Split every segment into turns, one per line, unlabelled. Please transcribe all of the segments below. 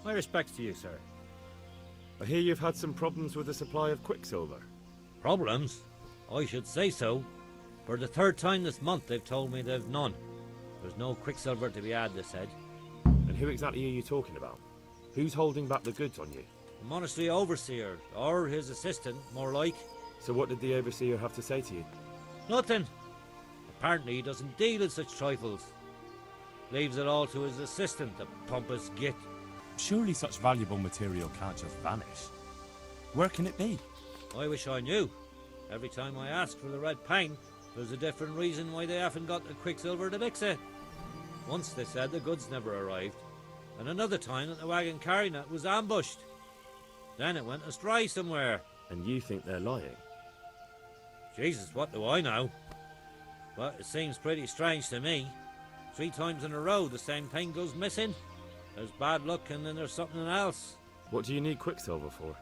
My respects to you, sir.
I hear you've had some problems with the supply of quicksilver.
Problems? I should say so. For the third time this month they've told me they've none. There's no quicksilver to be had, they said.
And who exactly are you talking about? Who's holding back the goods on you?
The monastery overseer, or his assistant, more like.
So what did the overseer have to say to you?
Nothing. Apparently he doesn't deal in such trifles. Leaves it all to his assistant, the pompous git.
Surely such valuable material can't just vanish. Where can it be?
I wish I knew. Every time I ask for the red paint, there's a different reason why they haven't got the quicksilver to mix it. Once they said the goods never arrived, and another time that the wagon carrying it was ambushed. Then it went astray somewhere.
And you think they're lying?
Jesus, what do I know? But it seems pretty strange to me. 3 times in a row the same thing goes missing. There's bad luck and then there's something else.
What do you need quicksilver for?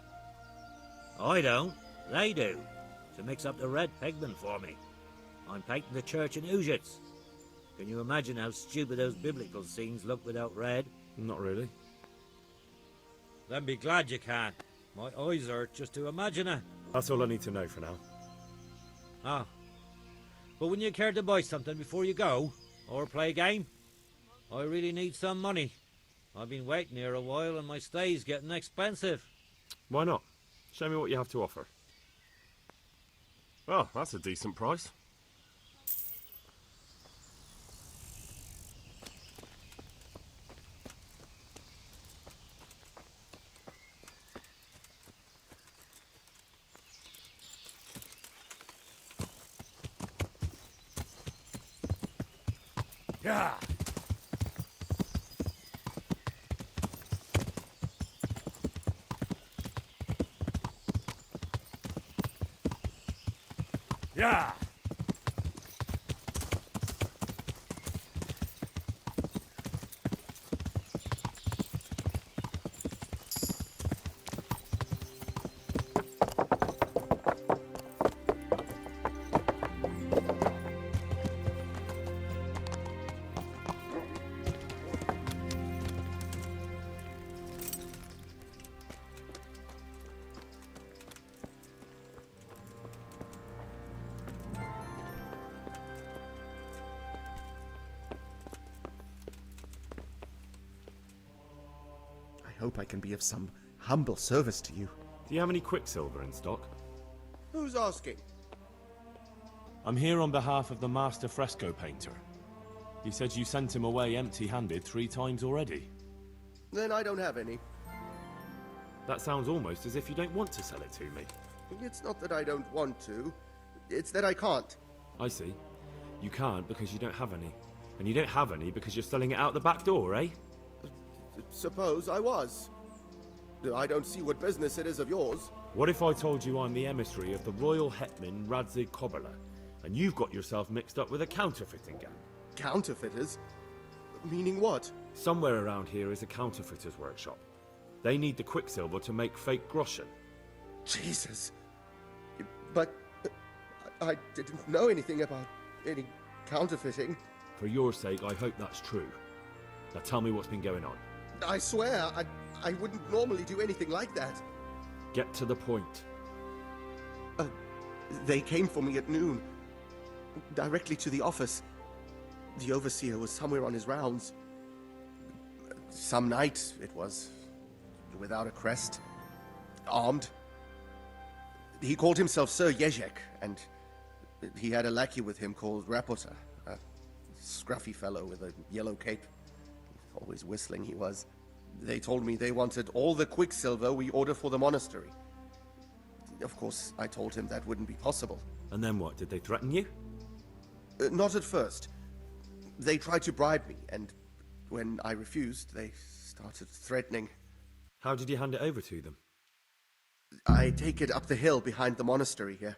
I don't. They do. To mix up the red pigment for me. I'm painting the church in Ujits. Can you imagine how stupid those biblical scenes look without red?
Not really.
Then be glad you can. My eyes hurt just to imagine it.
That's all I need to know for now.
Ah. But wouldn't you care to buy something before you go? Or play a game? I really need some money. I've been waiting here a while and my stay's getting expensive.
Why not? Show me what you have to offer.
Oh, that's a decent price.
Yeah. Yeah.
I hope I can be of some humble service to you.
Do you have any quicksilver in stock?
Who's asking?
I'm here on behalf of the master fresco painter. He said you sent him away empty-handed 3 times already.
Then I don't have any.
That sounds almost as if you don't want to sell it to me.
It's not that I don't want to. It's that I can't.
I see. You can't because you don't have any. And you don't have any because you're selling it out the back door, eh?
Suppose I was. I don't see what business it is of yours.
What if I told you I'm the emissary of the royal hetman Radzig Kobyla, and you've got yourself mixed up with a counterfeiting gang?
Counterfeiters? Meaning what?
Somewhere around here is a counterfeiter's workshop. They need the quicksilver to make fake groschen.
Jesus. But I didn't know anything about any counterfeiting.
For your sake, I hope that's true. Now tell me what's been going on.
I swear, I wouldn't normally do anything like that.
Get to the point.
They came for me at noon. Directly to the office. The overseer was somewhere on his rounds. Some night, it was. Without a crest. Armed. He called himself Sir Jezek, and he had a lackey with him called Rapota. A scruffy fellow with a yellow cape. Always whistling he was. They told me they wanted all the quicksilver we order for the monastery. Of course, I told him that wouldn't be possible.
And then what? Did they threaten you?
Not at first. They tried to bribe me, and when I refused, they started threatening.
How did you hand it over to them?
I take it up the hill behind the monastery here.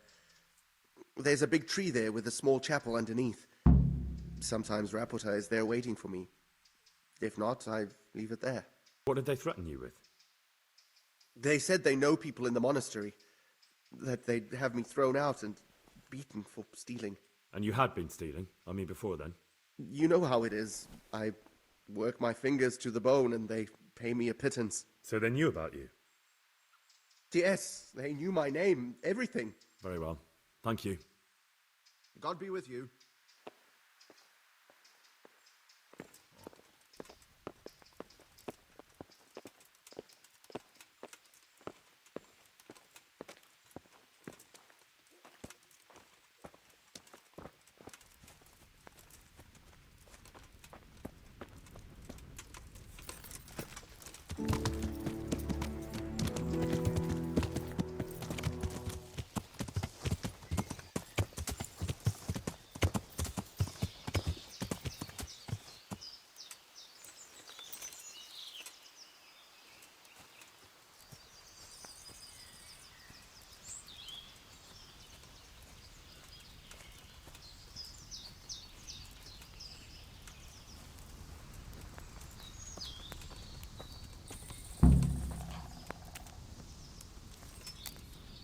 There's a big tree there with a small chapel underneath. Sometimes Rapota is there waiting for me. If not, I leave it there.
What did they threaten you with?
They said they know people in the monastery. That they'd have me thrown out and beaten for stealing.
And you had been stealing? I mean, before then?
You know how it is. I work my fingers to the bone and they pay me a pittance.
So they knew about you?
Yes, they knew my name, everything.
Very well. Thank you.
God be with you.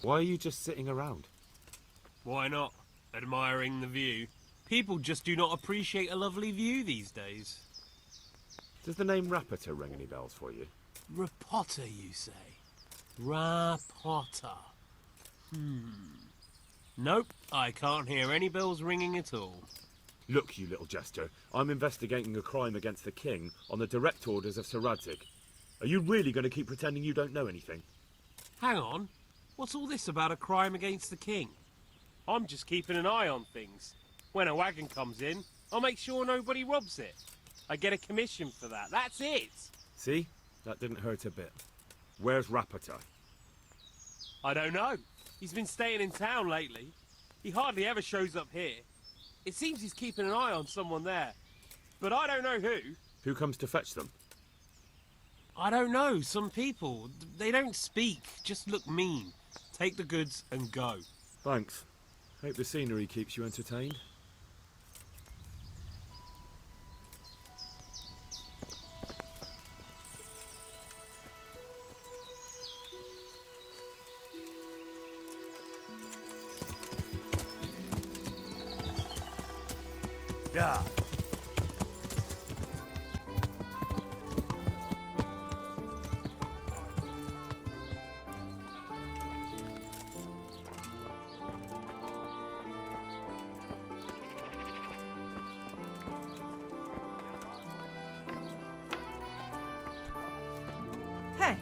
Why are you just sitting around?
Why not? Admiring the view. People just do not appreciate a lovely view these days.
Does the name Rapita ring any bells for you?
Rapota, you say? Rapota. Nope, I can't hear any bells ringing at all.
Look, you little jester, I'm investigating a crime against the king on the direct orders of Sir Radzig. Are you really going to keep pretending you don't know anything?
Hang on. What's all this about a crime against the king? I'm just keeping an eye on things. When a wagon comes in, I'll make sure nobody robs it. I get a commission for that. That's it.
See? That didn't hurt a bit. Where's Rapita?
I don't know. He's been staying in town lately. He hardly ever shows up here. It seems he's keeping an eye on someone there. But I don't know who.
Who comes to fetch them?
I don't know. Some people. They don't speak. Just look mean. Take the goods and go.
Thanks. Hope the scenery keeps you entertained.
Yeah.
Hey,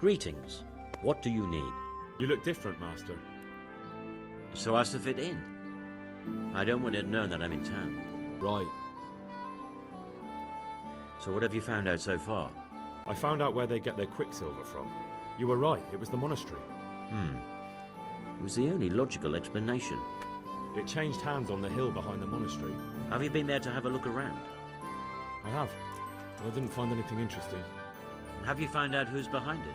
Greetings. What do you need?
You look different, Master.
So as to fit in. I don't want it known that I'm in town.
Right.
So what have you found out so far?
I found out where they get their quicksilver from. You were right, it was the monastery.
It was the only logical explanation.
It changed hands on the hill behind the monastery.
Have you been there to have a look around?
I have, but I didn't find anything interesting.
Have you found out who's behind it?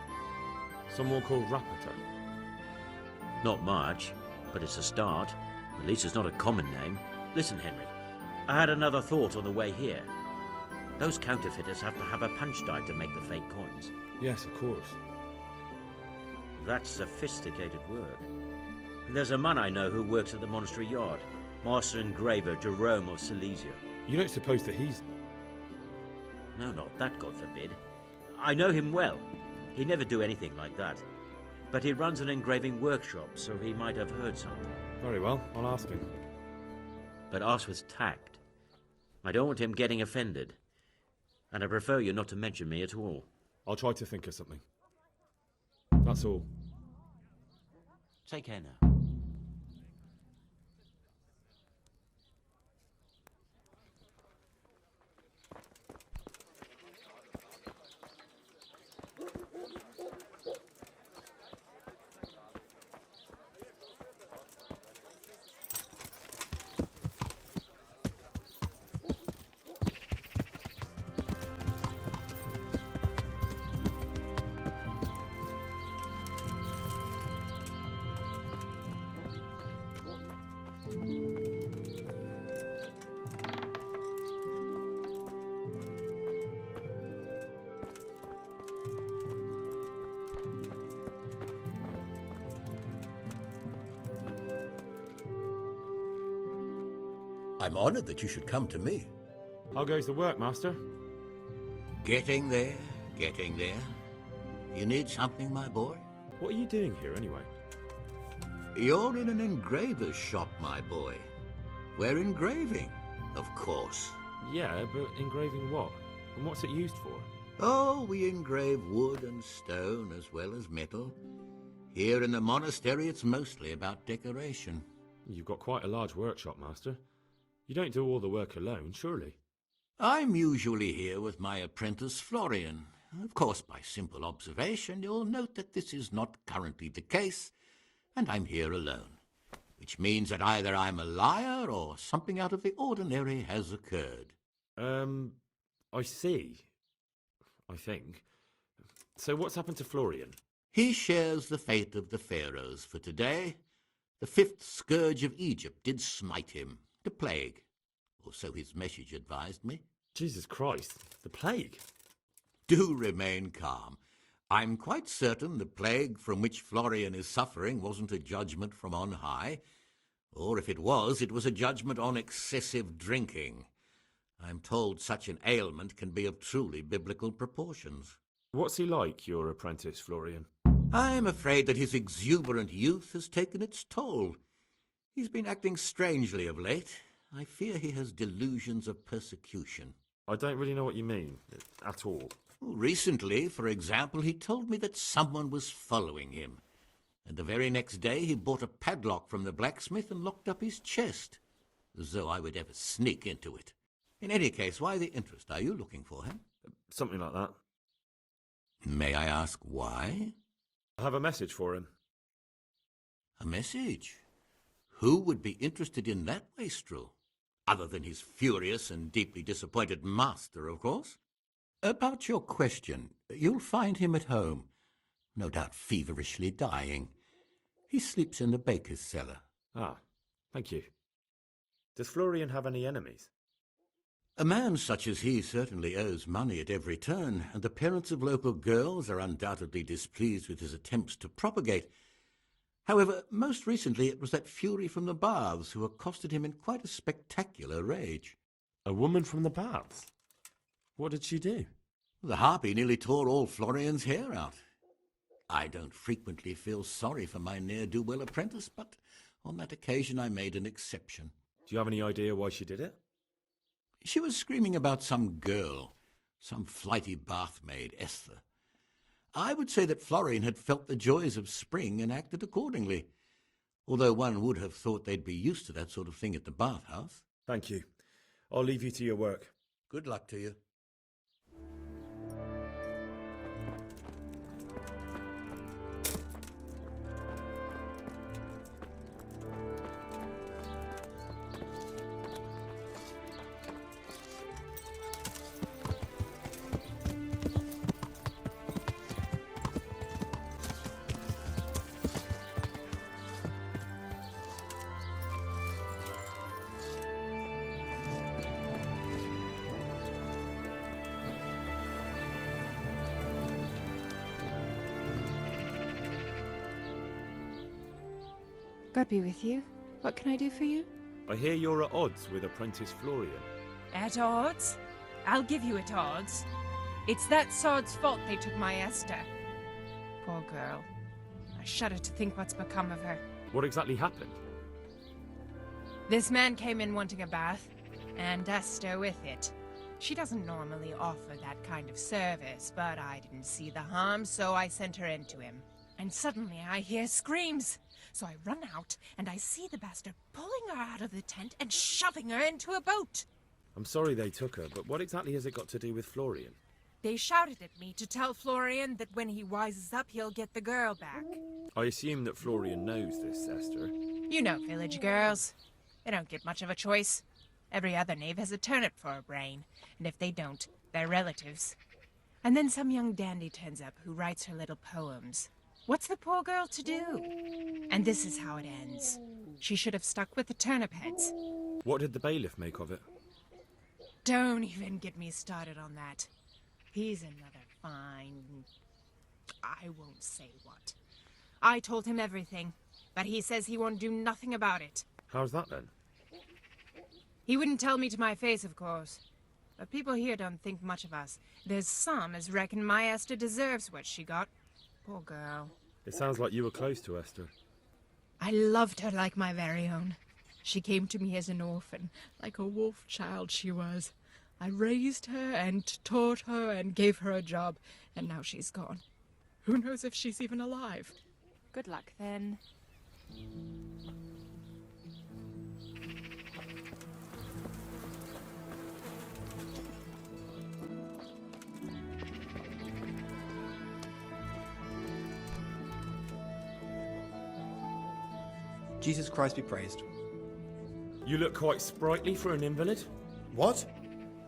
Someone called Rapita.
Not much, but it's a start. At least it's not a common name. Listen, Henry, I had another thought on the way here. Those counterfeiters have to have a punch die to make the fake coins.
Yes, of course.
That's sophisticated work. There's a man I know who works at the monastery yard. Master engraver Jerome of Silesia.
You don't suppose that he's...
No, not that, God forbid. I know him well. He'd never do anything like that. But he runs an engraving workshop, so he might have heard something.
Very well, I'll ask him.
But ask with tact. I don't want him getting offended. And I prefer you not to mention me at all.
I'll try to think of something. That's all.
Take care now.
I'm honored that you should come to me.
How goes the work, Master?
Getting there, getting there. You need something, my boy?
What are you doing here, anyway?
You're in an engraver's shop, my boy. We're engraving, of course.
Yeah, but engraving what? And what's it used for?
Oh, we engrave wood and stone as well as metal. Here in the monastery, it's mostly about decoration.
You've got quite a large workshop, Master. You don't do all the work alone, surely?
I'm usually here with my apprentice, Florian. Of course, by simple observation, you'll note that this is not currently the case, and I'm here alone, which means that either I'm a liar or something out of the ordinary has occurred.
I see. I think. So what's happened to Florian?
He shares the fate of the pharaohs, for today the 5th scourge of Egypt did smite him, the plague, or so his message advised me.
Jesus Christ, the plague?
Do remain calm. I'm quite certain the plague from which Florian is suffering wasn't a judgment from on high, or if it was a judgment on excessive drinking. I'm told such an ailment can be of truly biblical proportions.
What's he like, your apprentice, Florian?
I'm afraid that his exuberant youth has taken its toll. He's been acting strangely of late. I fear he has delusions of persecution.
I don't really know what you mean, at all.
Recently, for example, he told me that someone was following him. And the very next day he bought a padlock from the blacksmith and locked up his chest. As though I would ever sneak into it. In any case, why the interest? Are you looking for him?
Something like that.
May I ask why?
I have a message for him.
A message? Who would be interested in that wastrel? Other than his furious and deeply disappointed master, of course. About your question, you'll find him at home, no doubt feverishly dying. He sleeps in the baker's cellar.
Ah, thank you. Does Florian have any enemies?
A man such as he certainly owes money at every turn, and the parents of local girls are undoubtedly displeased with his attempts to propagate. However, most recently it was that fury from the baths who accosted him in quite a spectacular rage.
A woman from the baths? What did she do?
The harpy nearly tore all Florian's hair out. I don't frequently feel sorry for my ne'er-do-well apprentice, but on that occasion I made an exception.
Do you have any idea why she did it?
She was screaming about some girl, some flighty bathmaid, Esther. I would say that Florian had felt the joys of spring and acted accordingly, although one would have thought they'd be used to that sort of thing at the bathhouse.
Thank you. I'll leave you to your work.
Good luck to you.
God be with you. What can I do for you?
I hear you're at odds with apprentice Florian.
At odds? I'll give you at odds. It's that sod's fault they took my Esther. Poor girl. I shudder to think what's become of her.
What exactly happened?
This man came in wanting a bath, and Esther with it. She doesn't normally offer that kind of service, but I didn't see the harm, so I sent her in to him. And suddenly I hear screams. So I run out, and I see the bastard pulling her out of the tent and shoving her into a boat.
I'm sorry they took her, but what exactly has it got to do with Florian?
They shouted at me to tell Florian that when he wises up, he'll get the girl back.
I assume that Florian knows this, Esther.
You know village girls. They don't get much of a choice. Every other knave has a turnip for a brain, and if they don't, they're relatives. And then some young dandy turns up who writes her little poems. What's the poor girl to do? And this is how it ends. She should have stuck with the turnip heads.
What did the bailiff make of it?
Don't even get me started on that. He's another fine... I won't say what. I told him everything, but he says he won't do nothing about it.
How's that then?
He wouldn't tell me to my face, of course. But people here don't think much of us. There's some as reckon my Esther deserves what she got. Poor girl.
It sounds like you were close to Esther.
I loved her like my very own. She came to me as an orphan, like a wolf child she was. I raised her and taught her and gave her a job, and now she's gone. Who knows if she's even alive?
Good luck, then.
Jesus Christ be praised.
You look quite sprightly for an invalid.
What?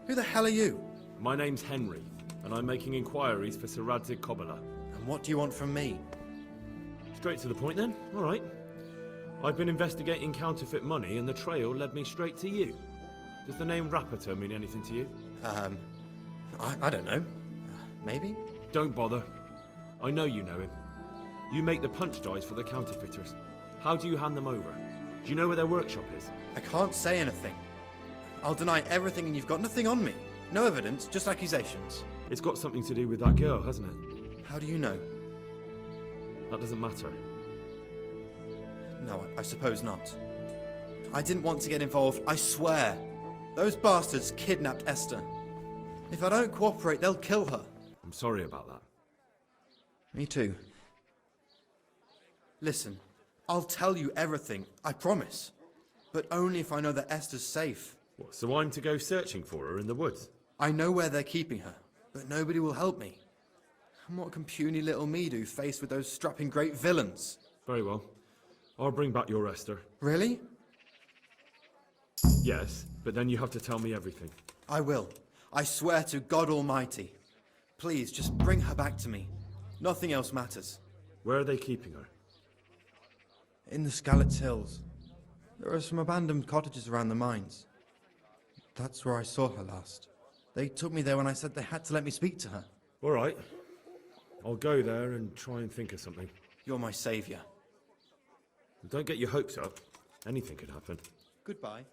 Who the hell are you?
My name's Henry, and I'm making inquiries for Sir Radzig Kobyla.
And what do you want from me?
Straight to the point then? All right. I've been investigating counterfeit money, and the trail led me straight to you. Does the name Rapiter mean anything to you?
I don't know. Maybe?
Don't bother. I know you know him. You make the punch dice for the counterfeiters. How do you hand them over? Do you know where their workshop is?
I can't say anything. I'll deny everything and you've got nothing on me. No evidence, just accusations.
It's got something to do with that girl, hasn't it?
How do you know?
That doesn't matter.
No, I suppose not. I didn't want to get involved, I swear. Those bastards kidnapped Esther. If I don't cooperate, they'll kill her.
I'm sorry about that.
Me too. Listen, I'll tell you everything, I promise. But only if I know that Esther's safe.
What, so I'm to go searching for her in the woods?
I know where they're keeping her, but nobody will help me. And what can puny little me do faced with those strapping great villains?
Very well. I'll bring back your Esther.
Really?
Yes, but then you have to tell me everything.
I will. I swear to God Almighty. Please, just bring her back to me. Nothing else matters.
Where are they keeping her?
In the Skalitz Hills. There are some abandoned cottages around the mines. That's where I saw her last. They took me there when I said they had to let me speak to her.
All right. I'll go there and try and think of something.
You're my saviour.
Don't get your hopes up. Anything could happen.
Goodbye.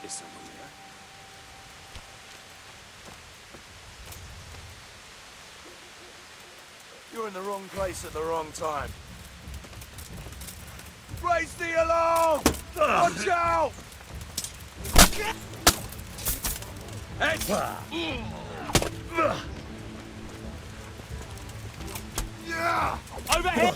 Is someone there? You're in the wrong place at the wrong time. Raise the alarm! Watch out!
Overhead!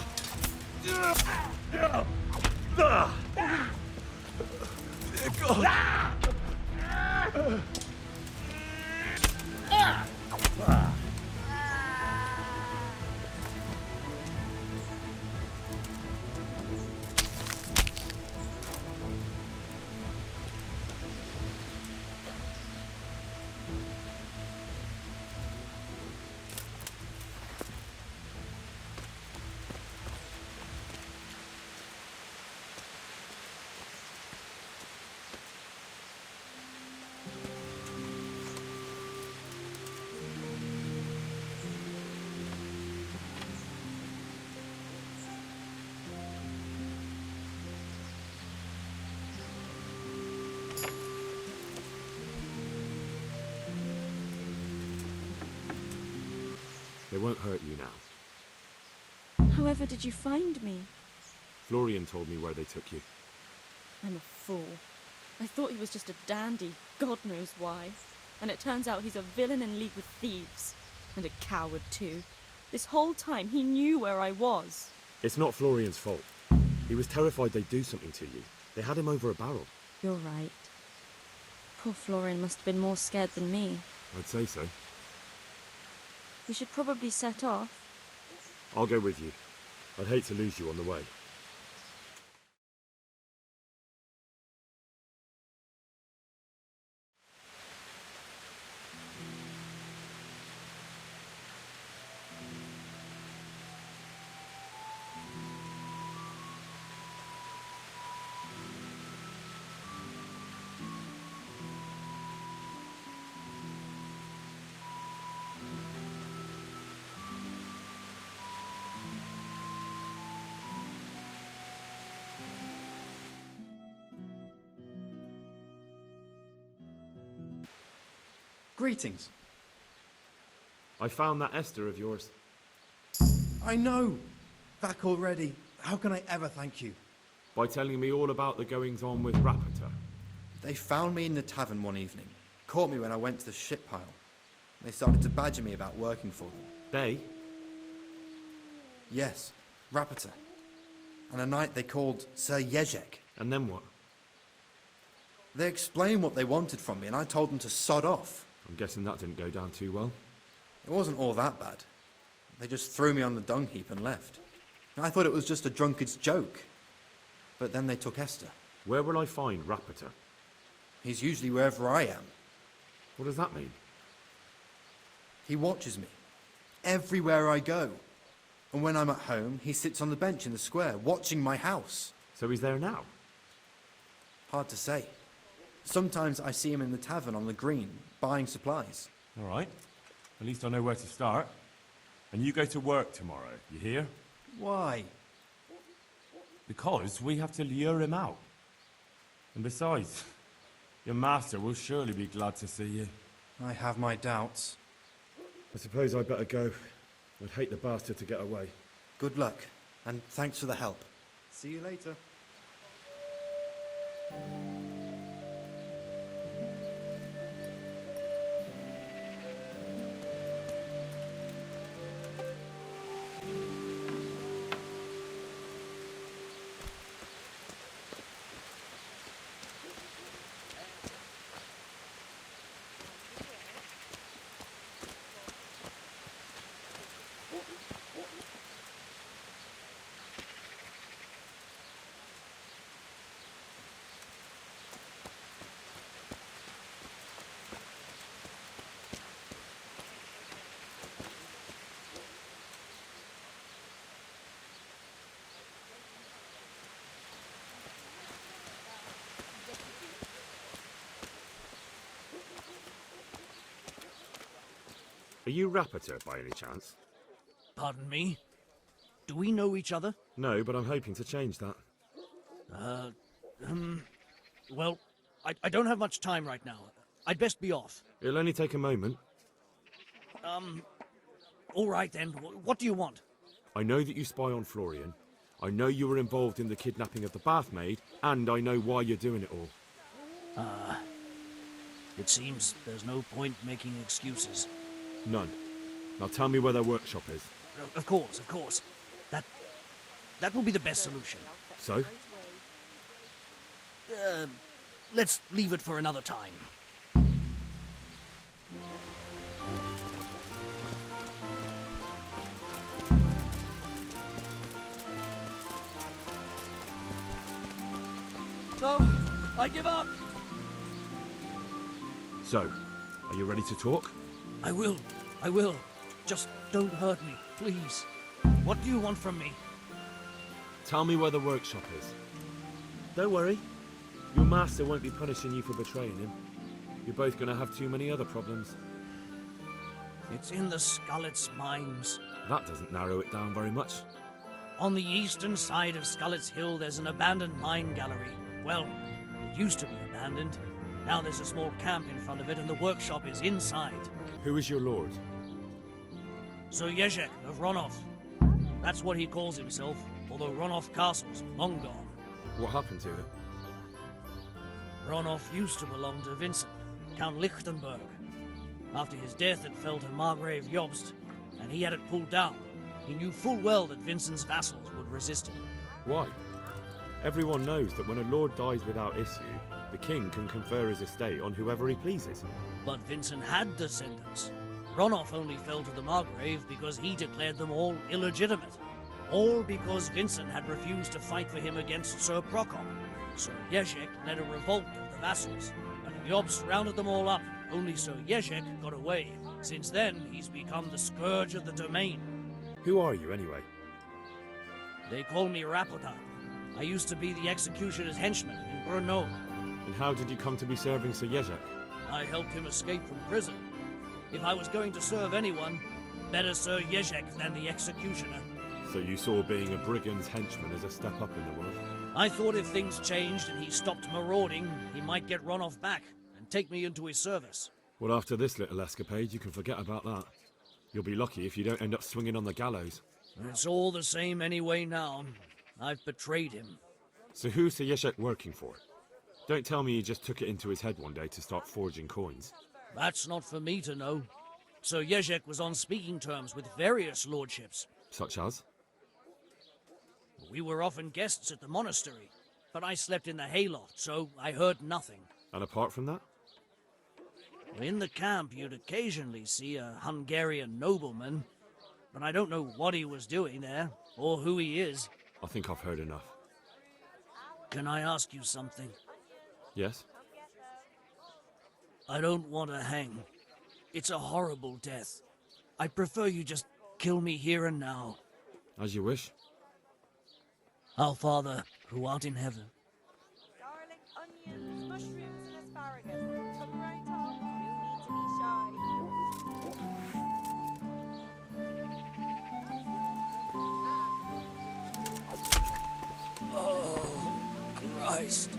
They won't hurt you now.
However did you find me?
Florian told me where they took you.
I'm a fool. I thought he was just a dandy, God knows why. And it turns out he's a villain in league with thieves. And a coward too. This whole time he knew where I was.
It's not Florian's fault. He was terrified they'd do something to you. They had him over a barrel.
You're right. Poor Florian must have been more scared than me.
I'd say so.
We should probably set off.
I'll go with you. I'd hate to lose you on the way.
Greetings.
I found that Esther of yours.
I know! Back already. How can I ever thank you?
By telling me all about the goings-on with Rapita.
They found me in the tavern one evening. Caught me when I went to the ship pile. They started to badger me about working for them.
They?
Yes, Rapita. And a knight they called Sir Jezek.
And then what?
They explained what they wanted from me, and I told them to sod off.
I'm guessing that didn't go down too well.
It wasn't all that bad. They just threw me on the dung heap and left. I thought it was just a drunkard's joke. But then they took Esther.
Where will I find Rapita?
He's usually wherever I am.
What does that mean?
He watches me. Everywhere I go. And when I'm at home, he sits on the bench in the square, watching my house.
So he's there now?
Hard to say. Sometimes I see him in the tavern on the green, buying supplies.
All right. At least I know where to start. And you go to work tomorrow, you hear?
Why?
Because we have to lure him out. And besides, your master will surely be glad to see you.
I have my doubts.
I suppose I'd better go. I'd hate the bastard to get away.
Good luck, and thanks for the help. See you later.
Are you Rapita, by any chance?
Pardon me? Do we know each other?
No, but I'm hoping to change that.
Well, I don't have much time right now. I'd best be off.
It'll only take a moment.
All right then. What do you want?
I know that you spy on Florian. I know you were involved in the kidnapping of the bath maid, and I know why you're doing it all.
It seems there's no point making excuses.
None. Now tell me where their workshop is.
Of course, of course. That will be the best solution.
So?
Let's leave it for another time. So, I give up.
So, are you ready to talk?
I will. Just don't hurt me, please. What do you want from me?
Tell me where the workshop is. Don't worry. Your master won't be punishing you for betraying him. You're both gonna have too many other problems.
It's in the Skullet's mines.
That doesn't narrow it down very much.
On the eastern side of Skullet's Hill, there's an abandoned mine gallery. Well, it used to be abandoned. Now there's a small camp in front of it, and the workshop is inside.
Who is your lord?
Sir Jezek of Ronov. That's what he calls himself, although Ronov Castle's long gone.
What happened to it?
Ronov used to belong to Vincent, Count Lichtenberg. After his death, it fell to Margrave Jobst, and he had it pulled down. He knew full well that Vincent's vassals would resist him.
Why? Everyone knows that when a lord dies without issue, the king can confer his estate on whoever he pleases.
But Vincent had descendants. Ronolf only fell to the Margrave because he declared them all illegitimate. All because Vincent had refused to fight for him against Sir Prokop. Sir Jezek led a revolt of the vassals, and Jobst rounded them all up. Only Sir Jezek got away. Since then, he's become the scourge of the domain.
Who are you, anyway?
They call me Rapotan. I used to be the executioner's henchman in Brno.
And how did you come to be serving Sir Jezek?
I helped him escape from prison. If I was going to serve anyone, better Sir Jezek than the executioner.
So you saw being a brigand's henchman as a step up in the world?
I thought if things changed and he stopped marauding, he might get Ronolf back and take me into his service.
Well, after this little escapade, you can forget about that. You'll be lucky if you don't end up swinging on the gallows.
It's all the same anyway now. I've betrayed him.
So who's Sir Jezek working for? Don't tell me he just took it into his head one day to start forging coins.
That's not for me to know. Sir Jezek was on speaking terms with various lordships.
Such as?
We were often guests at the monastery, but I slept in the hayloft, so I heard nothing.
And apart from that?
In the camp, you'd occasionally see a Hungarian nobleman, but I don't know what he was doing there, or who he is.
I think I've heard enough.
Can I ask you something?
Yes?
I don't want to hang. It's a horrible death. I prefer you just kill me here and now.
As you wish.
Our Father, who art in heaven.
Garlic, onions, mushrooms, and asparagus. Come right on. No need to be shy.
Oh, Christ.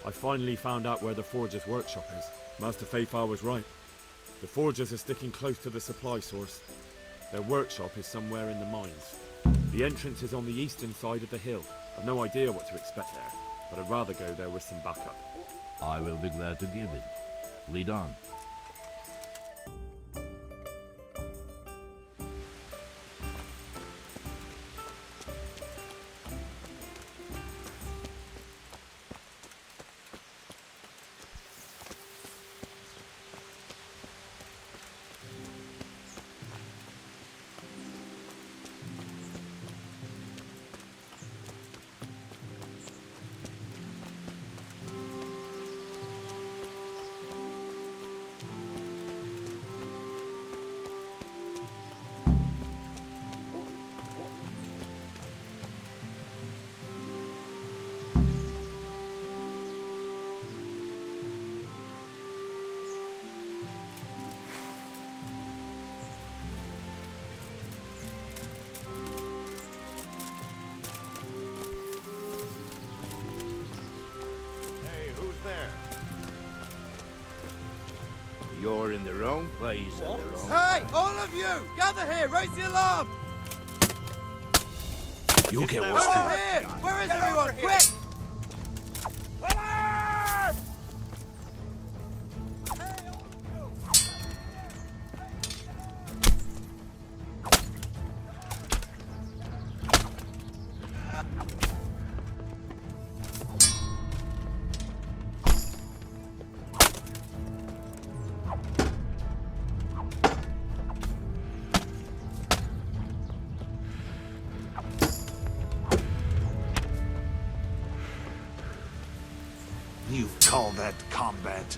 I finally found out where the Forger's workshop is. Master Fafar was right. The Forgers are sticking close to the supply source. Their workshop is somewhere in the mines. The entrance is on the eastern side of the hill. I've no idea what to expect there, but I'd rather go there with some backup.
I will be glad to give it. Lead on.
You're in the wrong place at the wrong
Hey, all of you! Gather here! Raise the alarm!
You get
Over
what's
here! Where is everyone? Quick!
You call that combat?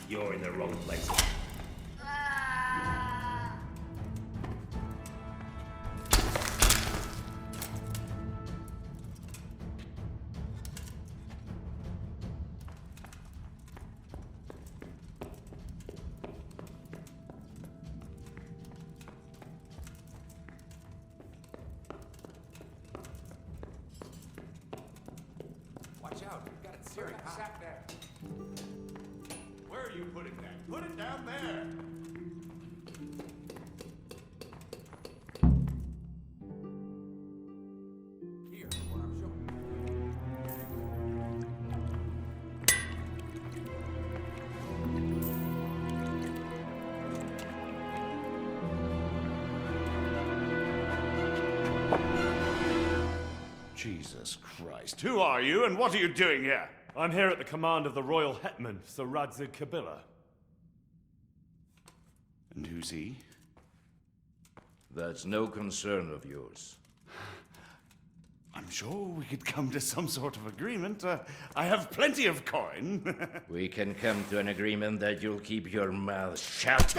You're in the wrong place.
Watch out, you've got it serious. Sack there.
Where are you putting that? Put it down there!
Here, what I'm showing.
Jesus Christ. Who are you and what are you doing here?
I'm here at the command of the royal hetman, Sir Radzig Kabila.
And who's he?
That's no concern of yours.
I'm sure we could come to some sort of agreement. I have plenty of coin.
We can come to an agreement that you'll keep your mouth shut.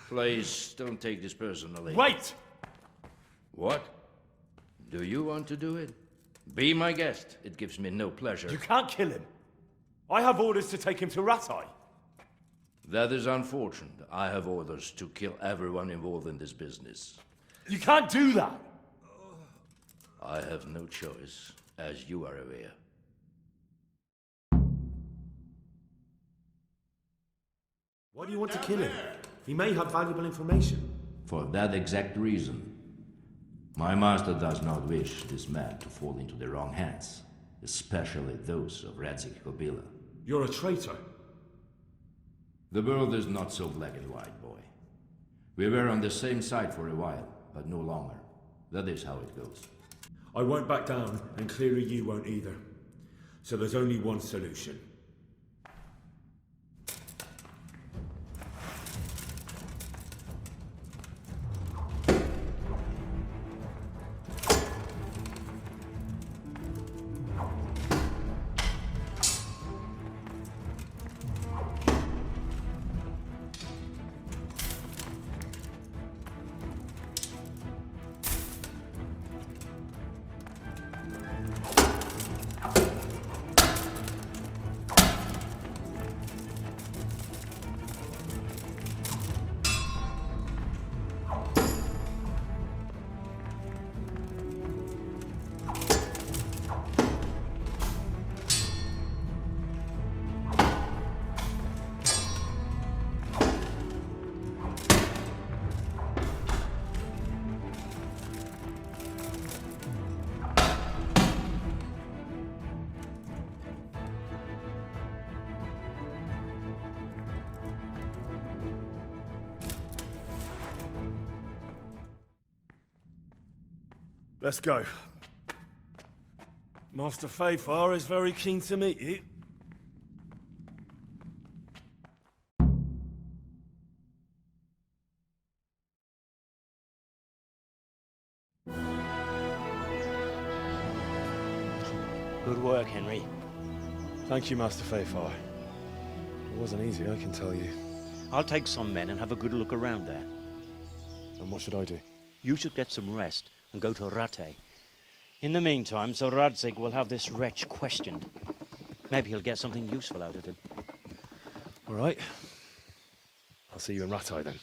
Please, don't take this personally.
Wait!
What? Do you want to do it? Be my guest. It gives me no pleasure.
You can't kill him. I have orders to take him to Ratai.
That is unfortunate. I have orders to kill everyone involved in this business.
You can't do that!
I have no choice, as you are aware.
Why do you want to kill him? He may have valuable information.
For that exact reason. My master does not wish this man to fall into the wrong hands, especially those of Radzig Kabila.
You're a traitor.
The world is not so black and white, boy. We were on the same side for a while, but no longer. That is how it goes.
I won't back down, and clearly you won't either. So there's only one solution. Let's go. Master Fafar is very keen to meet you.
Good work, Henry.
Thank you, Master Fafar. It wasn't easy, I can tell you.
I'll take some men and have a good look around there.
And what should I do?
You should get some rest and go to Rattay. In the meantime, Sir Radzig will have this wretch questioned. Maybe he'll get something useful out of him.
All right. I'll see you in Rattay then.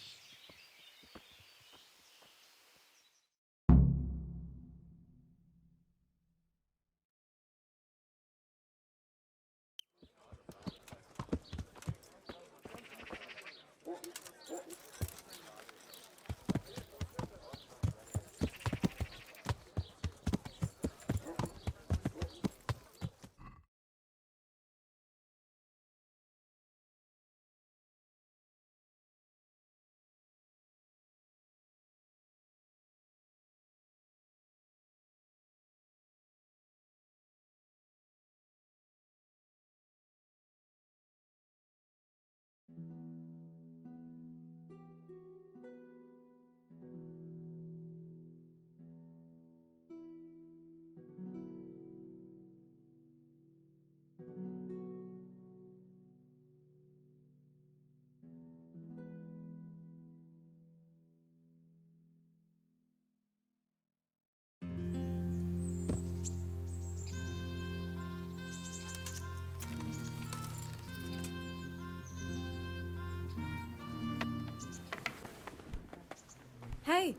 Hey.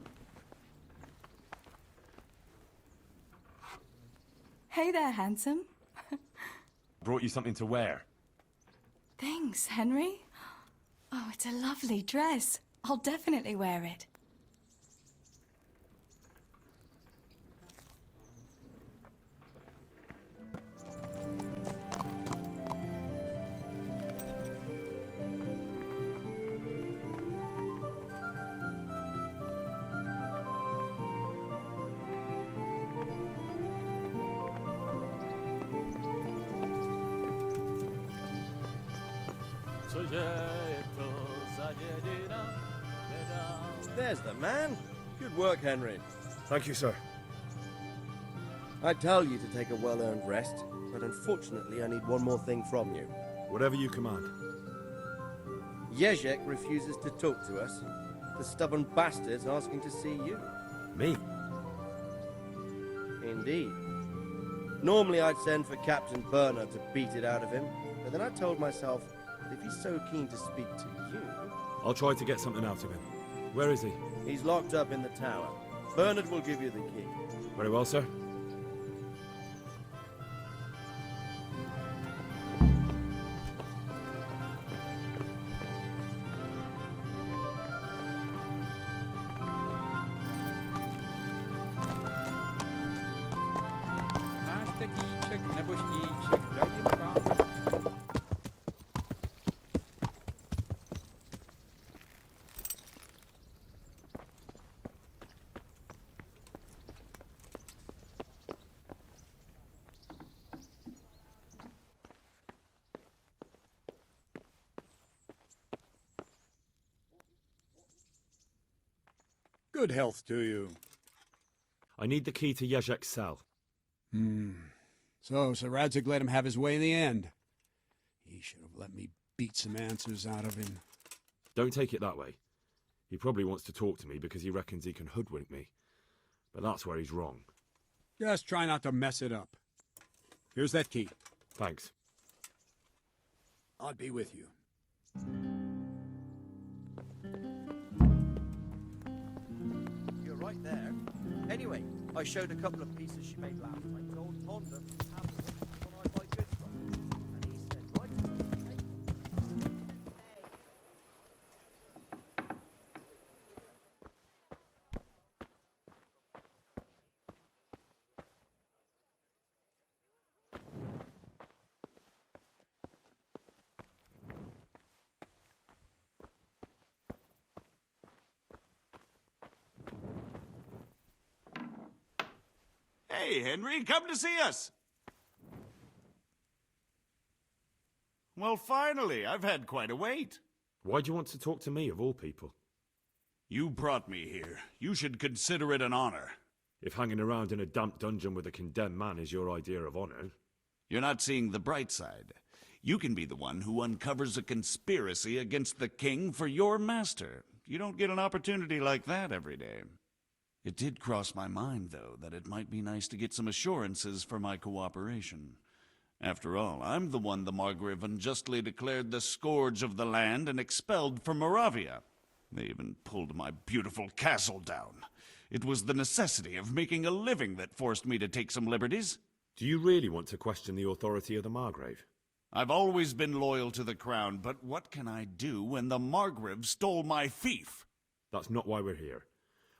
Hey there, handsome.
Brought you something to wear.
Thanks, Henry. Oh, it's a lovely dress. I'll definitely wear it.
There's the man. Good work, Henry.
Thank you, sir.
I tell you to take a well-earned rest, but unfortunately I need one more thing from you.
Whatever you command.
Jezek refuses to talk to us. The stubborn bastard's asking to see you.
Me?
Indeed. Normally I'd send for Captain Bernard to beat it out of him, but then I told myself that if he's so keen to speak to you...
I'll try to get something out of him. Where is he?
He's locked up in the tower. Bernard will give you the key.
Very well, sir.
Good health to you.
I need the key to Jezek's cell.
So Sir Radzig let him have his way in the end. He should have let me beat some answers out of him.
Don't take it that way. He probably wants to talk to me because he reckons he can hoodwink me. But that's where he's wrong.
Just try not to mess it up. Here's that key.
Thanks.
I'll be with you.
You're right there. Anyway, I showed a couple of pieces she made last night to old Honda from Hamilton when I buy goods from him. And he said, right,
Hey, Henry, come to see us. Well, finally, I've had quite a wait.
Why do you want to talk to me, of all people?
You brought me here. You should consider it an honor.
If hanging around in a damp dungeon with a condemned man is your idea of honor...
You're not seeing the bright side. You can be the one who uncovers a conspiracy against the king for your master. You don't get an opportunity like that every day. It did cross my mind, though, that it might be nice to get some assurances for my cooperation. After all, I'm the one the Margrave unjustly declared the scourge of the land and expelled from Moravia. They even pulled my beautiful castle down. It was the necessity of making a living that forced me to take some liberties.
Do you really want to question the authority of the Margrave?
I've always been loyal to the crown, but what can I do when the Margrave stole my fief?
That's not why we're here.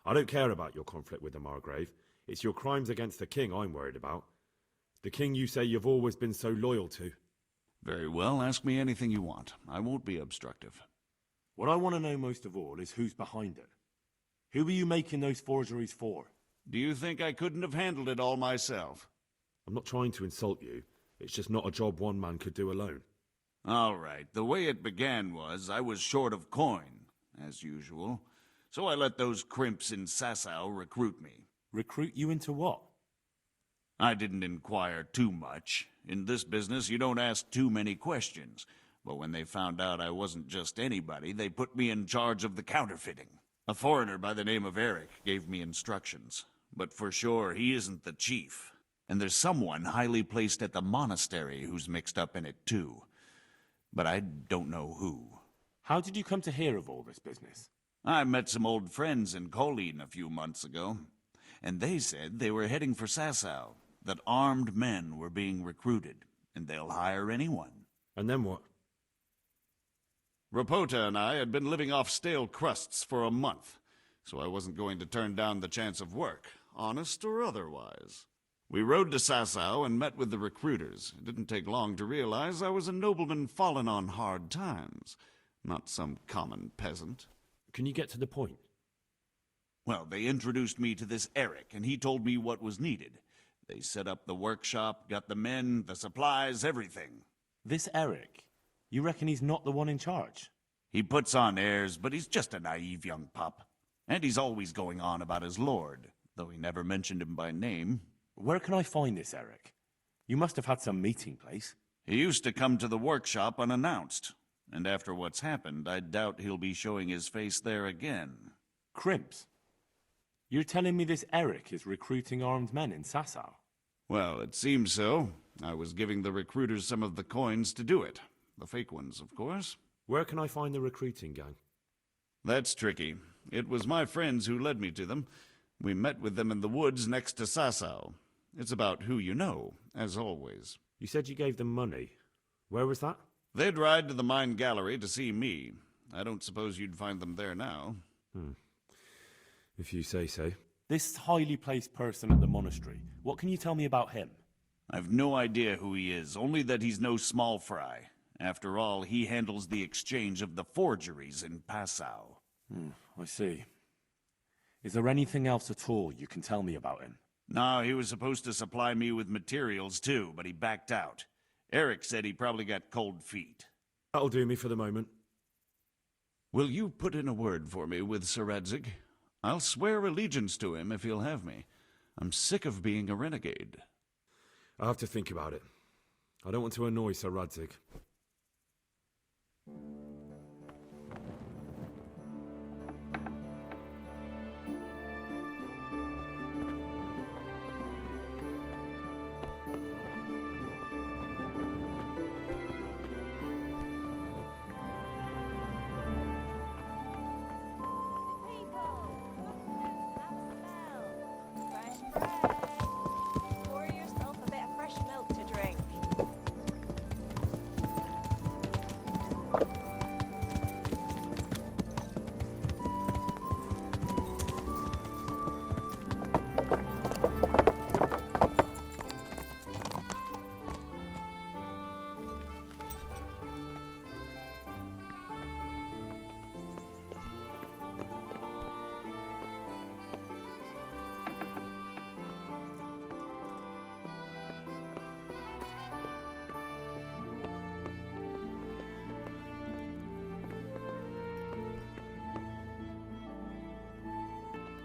I don't care about your conflict with the Margrave. It's your crimes against the king I'm worried about. The king you say you've always been so loyal to.
Very well, ask me anything you want. I won't be obstructive.
What I want to know most of all is who's behind it. Who were you making those forgeries for?
Do you think I couldn't have handled it all myself?
I'm not trying to insult you. It's just not a job one man could do alone.
All right, the way it began was I was short of coin, as usual. So I let those crimps in Sasau recruit me.
Recruit you into what?
I didn't inquire too much. In this business, you don't ask too many questions. But when they found out I wasn't just anybody, they put me in charge of the counterfeiting. A foreigner by the name of Eric gave me instructions. But for sure, he isn't the chief. And there's someone highly placed at the monastery who's mixed up in it too. But I don't know who.
How did you come to hear of all this business?
I met some old friends in Colleen a few months ago, and they said they were heading for Sasau, that armed men were being recruited, and they'll hire anyone.
And then what?
Rapota and I had been living off stale crusts for a month, so I wasn't going to turn down the chance of work, honest or otherwise. We rode to Sasau and met with the recruiters. It didn't take long to realize I was a nobleman fallen on hard times, not some common peasant.
Can you get to the point?
Well, they introduced me to this Eric, and he told me what was needed. They set up the workshop, got the men, the supplies, everything.
This Eric? You reckon he's not the one in charge?
He puts on airs, but he's just a naive young pup. And he's always going on about his lord, though he never mentioned him by name.
Where can I find this Eric? You must have had some meeting place.
He used to come to the workshop unannounced, and after what's happened, I doubt he'll be showing his face there again.
Crimps? You're telling me this Eric is recruiting armed men in Sasau?
Well, it seems so. I was giving the recruiters some of the coins to do it. The fake ones, of course.
Where can I find the recruiting gang?
That's tricky. It was my friends who led me to them. We met with them in the woods next to Sasau. It's about who you know, as always.
You said you gave them money. Where was that?
They'd ride to the mine gallery to see me. I don't suppose you'd find them there now.
If you say so.
This highly placed person at the monastery, what can you tell me about him?
I've no idea who he is, only that he's no small fry. After all, he handles the exchange of the forgeries in Passau.
I see. Is there anything else at all you can tell me about him?
No, he was supposed to supply me with materials too, but he backed out. Eric said he probably got cold feet.
That'll do me for the moment.
Will you put in a word for me with Sir Radzig? I'll swear allegiance to him if he'll have me. I'm sick of being a renegade.
I'll have to think about it. I don't want to annoy Sir Radzig.
Pour yourself a bit of fresh milk to drink.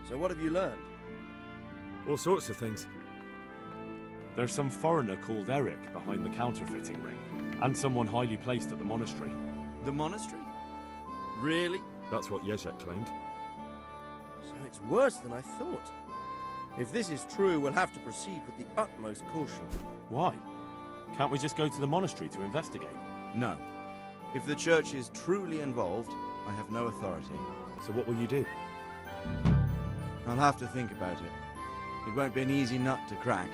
So what have you learned?
All sorts of things.
There's some foreigner called Eric behind the counterfeiting ring, and someone highly placed at the monastery.
The monastery? Really?
That's what Jezek claimed.
So it's worse than I thought. If this is true, we'll have to proceed with the utmost caution.
Why? Can't we just go to the monastery to investigate?
No. If the church is truly involved, I have no authority.
So what will you do?
I'll have to think about it. It won't be an easy nut to crack.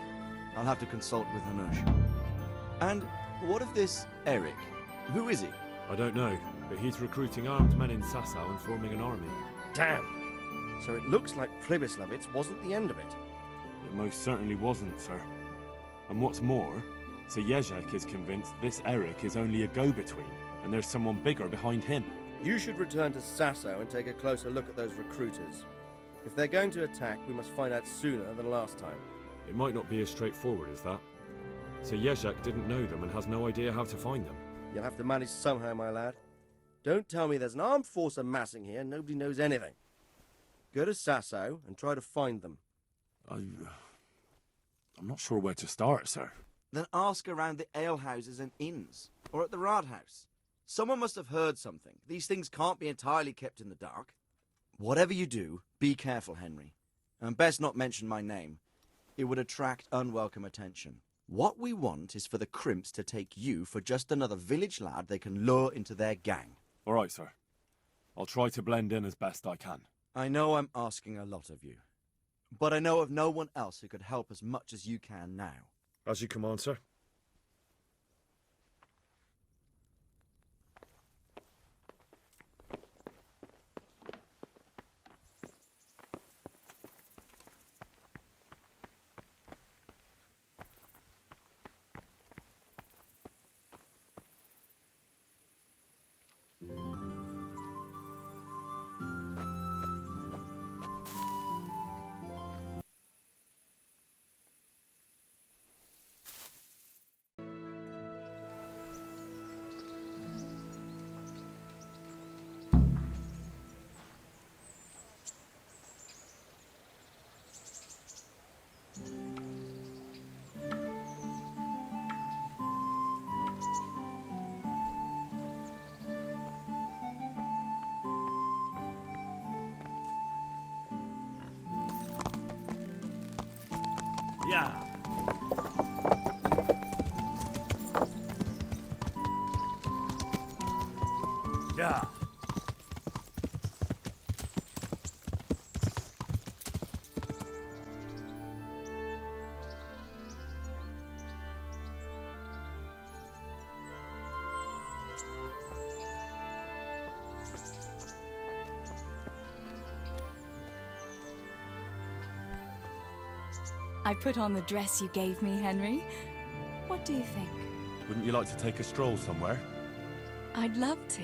I'll have to consult with Hanush. And what of this Eric? Who is he?
I don't know, but he's recruiting armed men in Sasau and forming an army.
Damn! So it looks like Pribyslavitz wasn't the end of it.
It most certainly wasn't, sir. And what's more, Sir Jezek is convinced this Eric is only a go-between, and there's someone bigger behind him.
You should return to Sasau and take a closer look at those recruiters. If they're going to attack, we must find out sooner than last time.
It might not be as straightforward as that. Sir Jezek didn't know them and has no idea how to find them.
You'll have to manage somehow, my lad. Don't tell me there's an armed force amassing here and nobody knows anything. Go to Sasau and try to find them.
I'm not sure where to start, sir.
Then ask around the alehouses and inns, or at the Rathaus. Someone must have heard something. These things can't be entirely kept in the dark. Whatever you do, be careful, Henry. And best not mention my name. It would attract unwelcome attention. What we want is for the crimps to take you for just another village lad they can lure into their gang.
All right, sir. I'll try to blend in as best I can.
I know I'm asking a lot of you, but I know of no one else who could help as much as you can now.
As you command, sir.
Yeah. Yeah.
I put on the dress you gave me, Henry. What do you think?
Wouldn't you like to take a stroll somewhere?
I'd love to.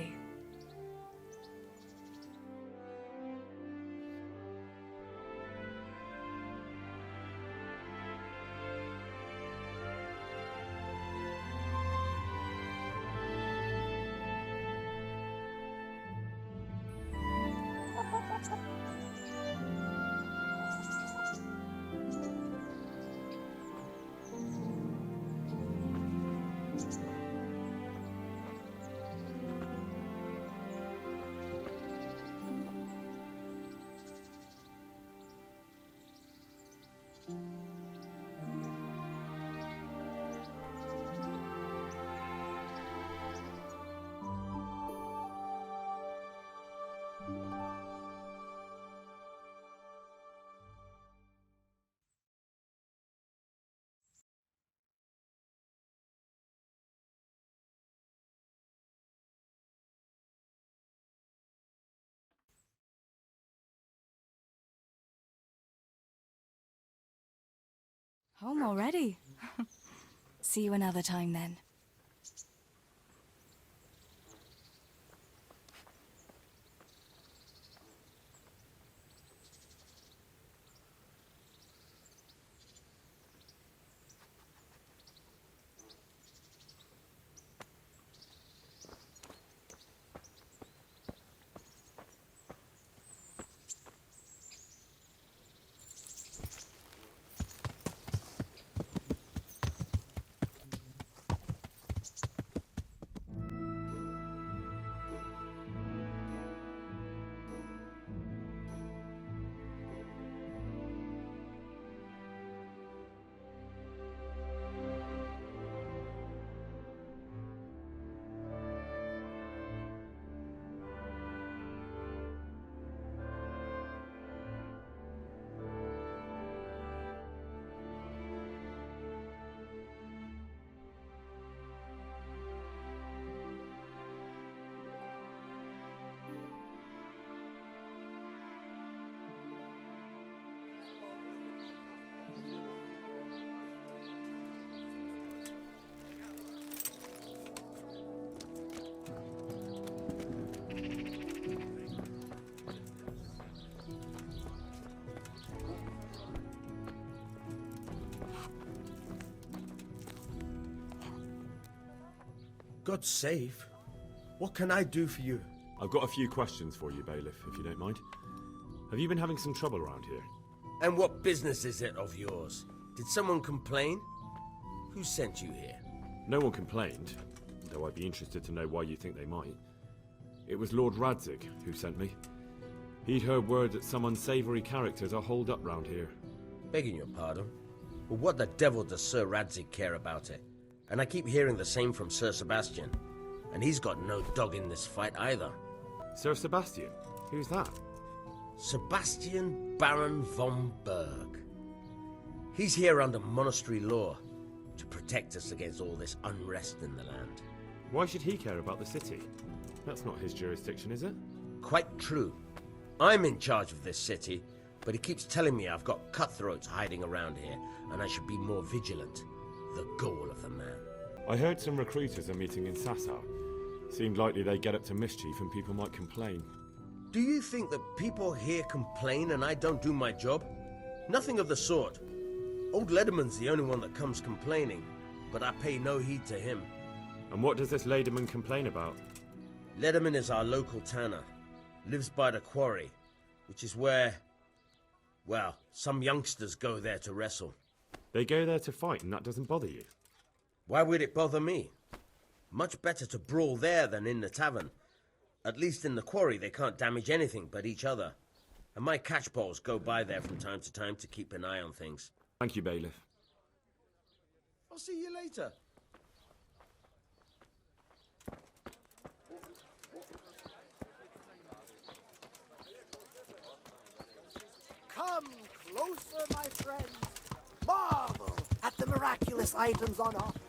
Home already. See you another time then.
God save. What can I do for you?
I've got a few questions for you, Bailiff, if you don't mind. Have you been having some trouble around here?
And what business is it of yours? Did someone complain? Who sent you here?
No one complained, though I'd be interested to know why you think they might. It was Lord Radzig who sent me. He'd heard word that some unsavoury characters are holed up round here.
Begging your pardon? Well, what the devil does Sir Radzig care about it? And I keep hearing the same from Sir Sebastian. And he's got no dog in this fight either.
Sir Sebastian? Who's that?
Sebastian Baron von Berg. He's here under monastery law to protect us against all this unrest in the land.
Why should he care about the city? That's not his jurisdiction, is it?
Quite true. I'm in charge of this city, but he keeps telling me I've got cutthroats hiding around here, and I should be more vigilant. The gall of the man.
I heard some recruiters are meeting in Sasau. Seemed likely they get up to mischief and people might complain.
Do you think that people here complain and I don't do my job? Nothing of the sort. Old Lederman's the only one that comes complaining, but I pay no heed to him.
And what does this Lederman complain about?
Lederman is our local tanner. Lives by the quarry, which is where, well, some youngsters go there to wrestle.
They go there to fight and that doesn't bother you?
Why would it bother me? Much better to brawl there than in the tavern. At least in the quarry they can't damage anything but each other. And my catchballs go by there from time to time to keep an eye on things.
Thank you, Bailiff.
I'll see you later.
Come closer, my friends. Marvel at the miraculous items on offer.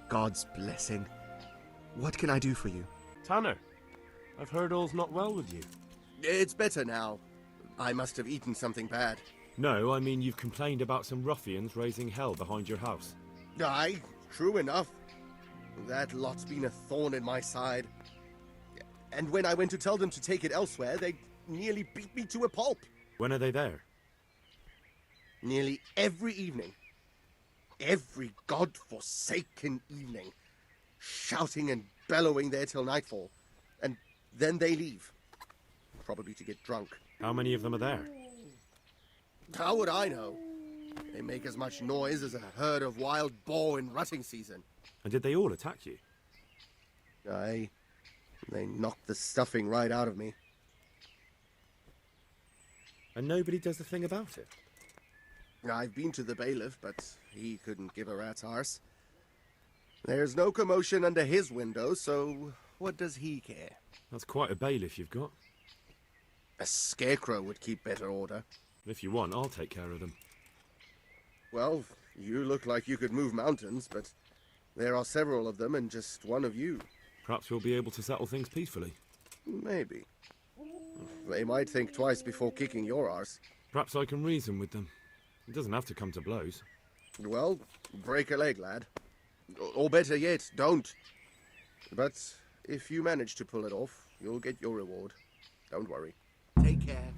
God's blessing. What can I do for you?
Tanner, I've heard all's not well with you.
It's better now. I must have eaten something bad.
No, I mean you've complained about some ruffians raising hell behind your house.
Aye, true enough. That lot's been a thorn in my side. And when I went to tell them to take it elsewhere, they nearly beat me to a pulp.
When are they there?
Nearly every evening. Every god-forsaken evening. Shouting and bellowing there till nightfall. And then they leave. Probably to get drunk.
How many of them are there?
How would I know? They make as much noise as a herd of wild boar in rutting season.
And did they all attack you?
Aye. They knocked the stuffing right out of me.
And nobody does a thing about it?
I've been to the bailiff, but he couldn't give a rat's arse. There's no commotion under his window, so what does he care?
That's quite a bailiff you've got.
A scarecrow would keep better order.
If you want, I'll take care of them.
Well, you look like you could move mountains, but there are several of them and just one of you.
Perhaps we'll be able to settle things peacefully.
Maybe. They might think twice before kicking your arse.
Perhaps I can reason with them. It doesn't have to come to blows.
Well, break a leg, lad. Or better yet, don't. But if you manage to pull it off, you'll get your reward. Don't worry. Take care.